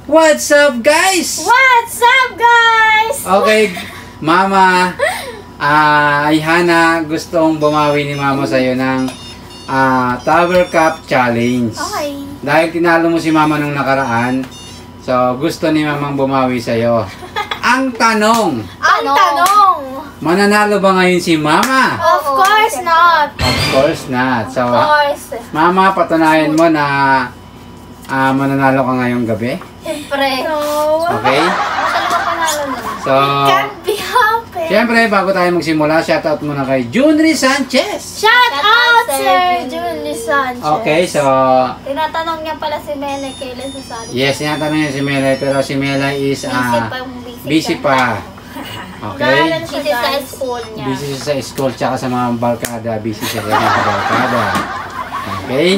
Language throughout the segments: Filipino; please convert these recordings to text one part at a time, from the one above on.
What's up, guys? What's up, guys? Okay, Mama, Hana, gustong bumawi ni Mama sa'yo ng Tower Cup Challenge. Okay. Dahil tinalo mo si Mama nung nakaraan, so gusto ni Mamang bumawi sa'yo. Ang tanong, mananalo ba ngayon si Mama? Of course not. Of course not. So, Of course. Mama, patunayan mo na mananalo ka ngayong gabi. Siyempre. Okay? Saan ka panalo nun? So, Can't be happy. siyempre, bago tayo magsimula, shoutout muna kay Junri Sanchez. Shout out, Sir Julie Sanchez. Okay, so, Tinatanong niya pala si Mele kailan sasali. yes, tinatanong niya si Melay, pero si Melay is busy pa. Okay? Busy sa school niya. Busy siya sa school, tsaka sa mga barkada. Busy siya sa mga barkada. Okay?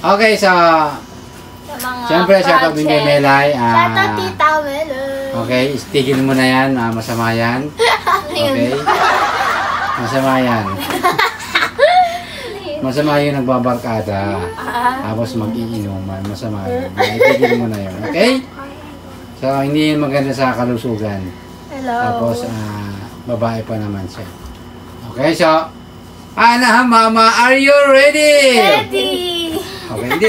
Okay, so, siyempre, shoutout din kay Melay. Shout out, Tita Mele. Okay, tigil mo na yan. Masama yan. Okay? Masama yan. Masama yung nagbabarkada. Tapos mag-iinuman. Masama yun. Itigil mo na yun. Okay? So, hindi yun maganda sa kalusugan. Hello. Tapos, babae pa naman siya. Okay, so, Hana, Mama, are you ready? Ready. Okay, hindi,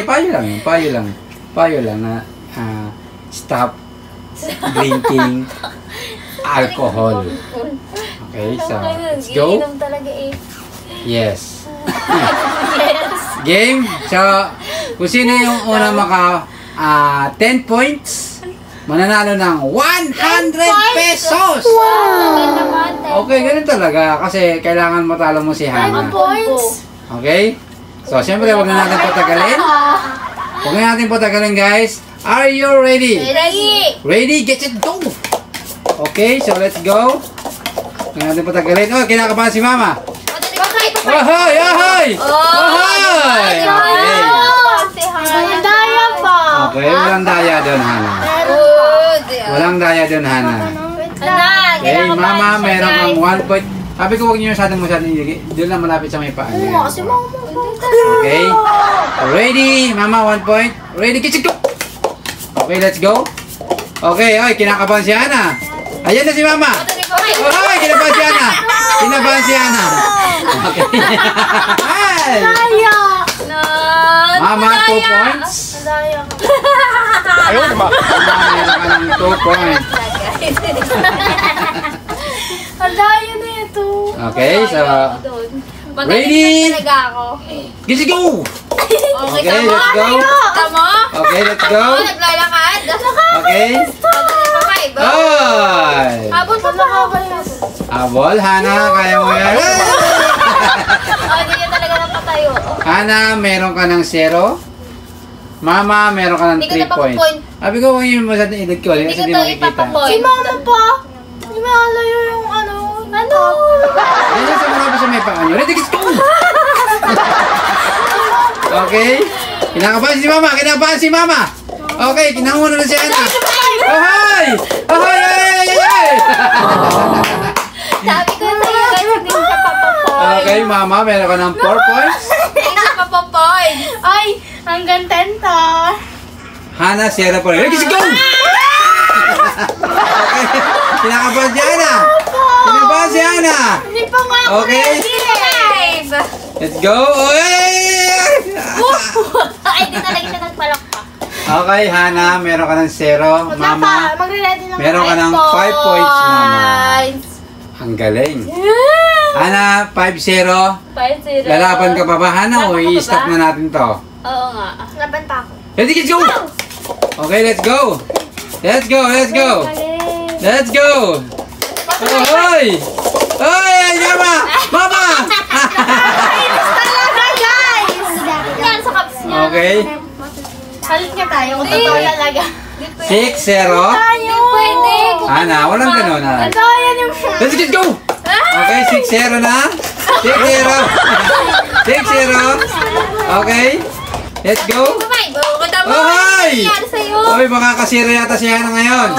payo lang na stop drinking alcohol. Okay, so, let's go. Iinom talaga eh. Yes. Yes. Game. So, kung sino yung una maka 10 points, mananalo ng 100 pesos. Wow. Okay, ganun talaga. Kasi kailangan matalo mo si Hana. 5 points. Okay? So, siyempre, huwag na natin patagalin. Huwag na natin patagalin, guys. Are you ready? Ready. Ready? Get it, go! Okay, so let's go. Huwag na natin patagalin. Oh, kinakabahan si Mama. Ahoy! Ahoy! Ahoy! Okay. Walang daya pa. Okay, walang daya doon, Hana. Walang daya doon, Hana. Okay, Mama, meron kang 1 point. Sabi ko, huwag niyo masyadong iligay. Doon lang malapit sa may paa niya. Okay. Ready? Mama, 1 point. Ready? Get it, go! Okay, let's go. Okay, ay, kinakabahan si Hana. Ayan na si Mama. Oh, kinabahan si Hana. Kinabahan si Hana. Okay. Ay! Daya. Mama, 2 points. Daya. Ayun, Mama, meron ka ng 2 points. Ang daya na ito. Okay, so, ready? Let's go! Okay, let's go. Okay, let's go. Naglalakad. Okay. Ay! Habol pa ba? Abol, Hana, kaya mo yan. Hindi niya talaga napatayo. Hana, meron ka ng 0. Mama, meron ka ng Hindi ko 3 points. napapapoint. Sabi ko, kung yun mo sa ilig ko, Hindi kasi ko di to makikita. ipapapoint. Si Mama pa. Hindi malayo yung ano. Yan sa marami sa may paa nyo. Ready, let's go! Okay. Kinakabahan si Mama, kinakabahan si Mama. Okay, kinahuna na si Hana. Ahoy! Ahoy! Ay! Sabi ko sa'yo guys, hindi siya papapoint. Okay, Mama, meron ka ng 4 points. Hindi siya papapoint. Ay, hanggang 10 to. Hana, 0 po rin. Let's go! Okay, kinakabahan si Hana. Kinakabahan si Hana. Hindi pa nga ako Okay. ready. Let's go! Ay, hindi talaga siya nagpalakpak. Okay, Hana, meron ka ng 0. Mama, magre-ready lang. meron ka ng 5 points, Mama. Ang galing. Hana, 5-0. 5-0. Lalaban ka pa ba, Hana? O i-stop na natin to? Oo nga. Laban pa ako. Ready, let's go! Okay, let's go! Let's go, let's go! Let's go! Ahoy! Hoy! Mama! Mama! Talaga, guys! Yan sa cups niya. Okay. Halit nga tayo kung totoo talaga. 6-0. Tayo! Pwede! Hana, walang ganun, ha? Ito, yan yung... Let's go! Okay, 6-0 na. 6-0. 6-0. Okay. Let's go. Ahoy! Hoy, makakasira yata si Hana ngayon.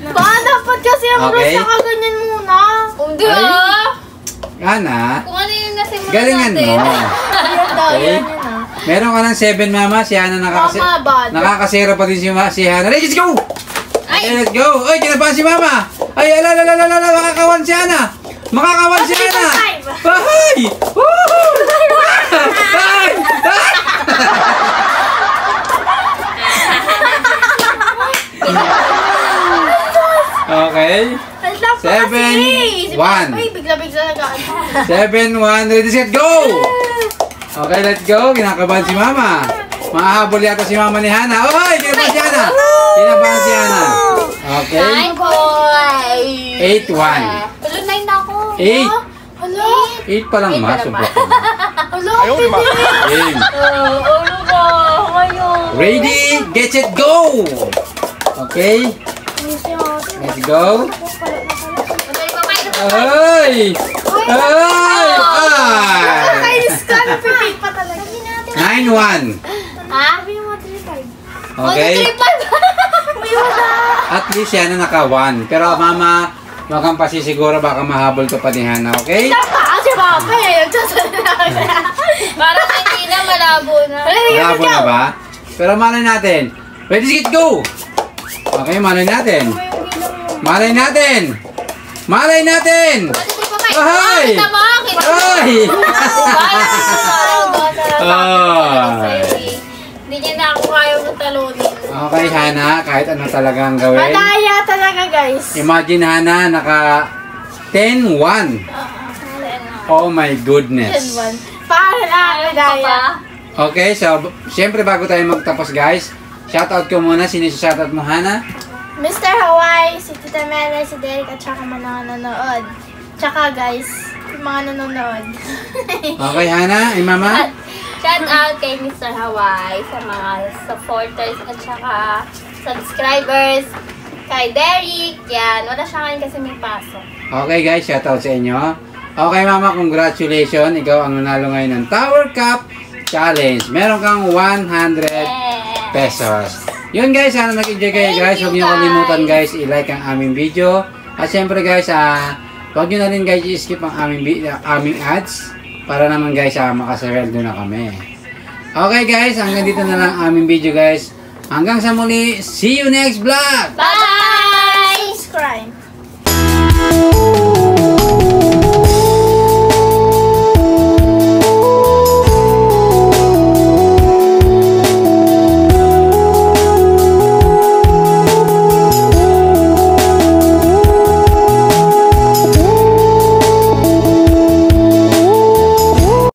Baka dapat kasi ang Okay. rules nakaganyan muna. Hindi Ay. ah. Hana, Kung ano yung nasimulan galingan natin. mo. Yan daw, Okay. yan yun ah. Meron ka ng 7 mama, si Hana Mama, bad. nakakasira pa din si Hana. Let's go! Ay! Okay, let's go! Ay, kinabahan si mama! Ay, ala, makakawan si Hana! Makakawan si Hana! Bahay! Woohoo! Ay! Okay. 7, 1. Ay, bigla-bigla nag-aan. 7, 1, ready, set, go! Okay, let's go. Kinakabahan si Mama. Mahahabol yata si Mama ni Hana. Oy, kinabahan si Hana. Kinabahan si Hana. Okay. 9 boy. 8, 1. Hello, 9 na ako. 8. Hello. 8 pa lang, Eight ma. pa Sobra naman. ko. Hello. Game. Ano ba? Ngayon. Ready, get set, go! Okay. Let's go. Ay! Ay! Nakakainis ka. Napipig pa talaga. 9, 1. Ha? Okay. May wala. At least yan na naka-1. Pero mama, wag kang pasisiguro, baka mahabol ka pa ni Hana, okay? Napa, si Papa eh. Parang hindi na malabo na. Malabo na ba? Pero malay natin. Ready, set, go! Okay, malay natin. Malay natin! Malay natin! Ay! Ay! Hindi niya na ako kaya talunin. Okay, Hana, kahit ano talaga ang gawin. Madaya talaga, guys. Imagine, Hana, naka 10-1. Oh my goodness. Paano na madaya? Okay, so, syempre bago tayo magtapos, guys, shoutout ko muna. Sino si shoutout mo, Hana? Mr. Hawaii, si Tita Mela, si Derek, at saka mga nanonood. Tsaka guys, yung mga nanonood. Okay, Hana, ay mama? Shout out kay Mr. Hawaii sa mga supporters at saka subscribers. Kay Derek, yan. Wala siya ngayon kasi may pasok. Okay, guys, shoutout sa inyo. Okay, mama, congratulations. Ikaw ang nanalo ngayon ng Tower Cup Challenge. Meron kang 100 pesos. Yun guys, sana nag-enjoy kayo guys. Huwag niyo kalimutan guys, i-like ang aming video. At syempre guys, huwag niyo na rin guys i-skip ang aming ads. Para naman guys, makasareldo na kami. Okay guys, hanggang dito na lang aming video guys. Hanggang sa muli, see you next vlog! Bye!